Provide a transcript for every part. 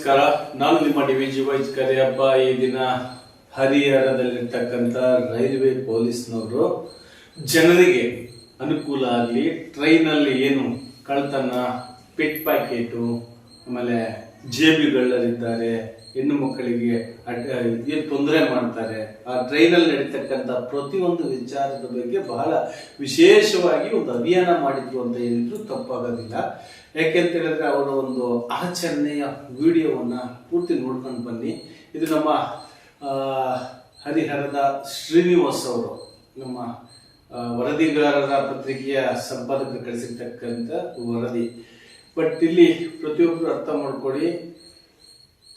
ನಮಸ್ಕಾರ. ನಾನು ನಿಮ್ಮ ಡಿವಿಜಿ ವೈಸ್ ಕರಿಯಪ್ಪ. ಈ ದಿನ ಹರಿಹರದಲ್ಲಿರ್ತಕ್ಕಂಥ ರೈಲ್ವೆ ಪೊಲೀಸ್ನವರು ಜನರಿಗೆ ಅನುಕೂಲ ಆಗಲಿ, ಟ್ರೈನಲ್ಲಿ ಏನು ಕಳ್ತನ, ಪಿಟ್ ಪ್ಯಾಕೆಟು, ಆಮೇಲೆ ಜೇಬಿಗಳರಿದ್ದಾರೆ, ಹೆಣ್ಣು ಮಕ್ಕಳಿಗೆ ಏನು ತೊಂದರೆ ಮಾಡ್ತಾರೆ, ಆ ಟ್ರೈನಲ್ಲಿ ನಡೀತಕ್ಕಂಥ ಪ್ರತಿಯೊಂದು ವಿಚಾರದ ಬಗ್ಗೆ ಬಹಳ ವಿಶೇಷವಾಗಿ ಒಂದು ಅಭಿಯಾನ ಮಾಡಿದ್ರು ಅಂತ ಹೇಳಿದ್ರು ತಪ್ಪಾಗೋದಿಲ್ಲ. ಯಾಕೆಂತ ಹೇಳಿದ್ರೆ ಅವರ ಒಂದು ಆಚರಣೆಯ ವಿಡಿಯೋವನ್ನ ಪೂರ್ತಿ ನೋಡ್ಕೊಂಡು ಬನ್ನಿ. ಇದು ನಮ್ಮ ಹರಿಹರದ ಶ್ರೀನಿವಾಸ್ ಅವರು, ನಮ್ಮ ವರದಿಗಾರರ ಪತ್ರಿಕೆಯ ಸಂಪಾದಕರು ಕಳಿಸಿರ್ತಕ್ಕಂಥ ವರದಿ. ಬಟ್ ಇಲ್ಲಿ ಪ್ರತಿಯೊಬ್ಬರು ಅರ್ಥ ಮಾಡ್ಕೊಳ್ಳಿ,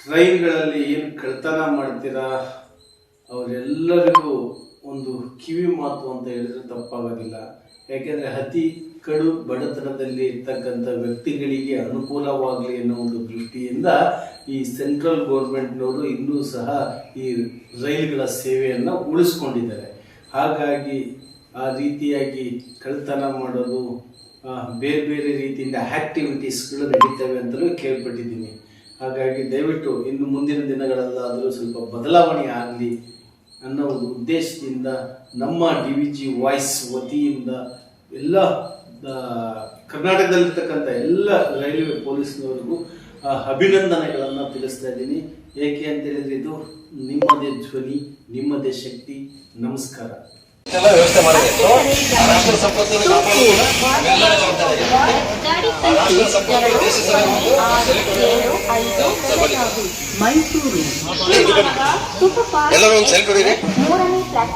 ಟ್ರೈನ್ಗಳಲ್ಲಿ ಏನು ಕಳ್ತನ ಮಾಡ್ತೀರಾ ಅವರೆಲ್ಲರಿಗೂ ಒಂದು ಕಿವಿ ಮಾತು ಅಂತ ಹೇಳಿದ್ರೆ ತಪ್ಪಾಗೋದಿಲ್ಲ. ಯಾಕೆಂದ್ರೆ ಅತಿ ಕಡು ಬಡತನದಲ್ಲಿ ಇರ್ತಕ್ಕಂಥ ವ್ಯಕ್ತಿಗಳಿಗೆ ಅನುಕೂಲವಾಗಲಿ ಅನ್ನೋ ಒಂದು ದೃಷ್ಟಿಯಿಂದ ಈ ಸೆಂಟ್ರಲ್ ಗೌರ್ಮೆಂಟ್ನವರು ಇನ್ನೂ ಸಹ ಈ ರೈಲುಗಳ ಸೇವೆಯನ್ನು ಉಳಿಸ್ಕೊಂಡಿದ್ದಾರೆ. ಹಾಗಾಗಿ ಆ ರೀತಿಯಾಗಿ ಕಳ್ತನ ಮಾಡೋದು, ಬೇರೆ ಬೇರೆ ರೀತಿಯಿಂದ ಆಕ್ಟಿವಿಟೀಸ್ಗಳು ನಡೀತವೆ ಅಂತಲೂ ಕೇಳ್ಪಟ್ಟಿದ್ದೀನಿ. ಹಾಗಾಗಿ ದಯವಿಟ್ಟು ಇನ್ನು ಮುಂದಿನ ದಿನಗಳಲ್ಲಾದರೂ ಸ್ವಲ್ಪ ಬದಲಾವಣೆ ಆಗಲಿ ಅನ್ನೋ ಒಂದು ಉದ್ದೇಶದಿಂದ ನಮ್ಮ ಡಿವಿಜಿ ವಾಯ್ಸ್ ವತಿಯಿಂದ ಎಲ್ಲ ಕರ್ನಾಟಕದಲ್ಲಿರ್ತಕ್ಕಂಥ ಎಲ್ಲ ರೈಲ್ವೆ ಪೊಲೀಸ್ನವರಿಗೂ ಅಭಿನಂದನೆಗಳನ್ನು ತಿಳಿಸ್ತಾ ಇದ್ದೀನಿ. ಏಕೆ ಅಂತ ಹೇಳಿದ್ರೆ ಇದು ನಿಮ್ಮದೇ ಧ್ವನಿ, ನಿಮ್ಮದೇ ಶಕ್ತಿ. ನಮಸ್ಕಾರ. ವ್ಯವಸ್ಥೆ ಮಾಡಬೇಕು. ರಾಷ್ಟ್ರ ಸಂಪತ್ತನ್ನು ಕಾಪಾಡುವುದು ಎಲ್ಲರ ಜವಾಬ್ದಾರಿ. ರಾಷ್ಟ್ರ ಸಂಪತ್ತು ದೇಶ ಎಲ್ಲರೂ ಒಂದು ಸೆಲ್ಫಿ ಹೊಡೀರಿ.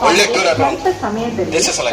ಒಳ್ಳೆ ಟೂರ್ ದೇಶ ಸಲ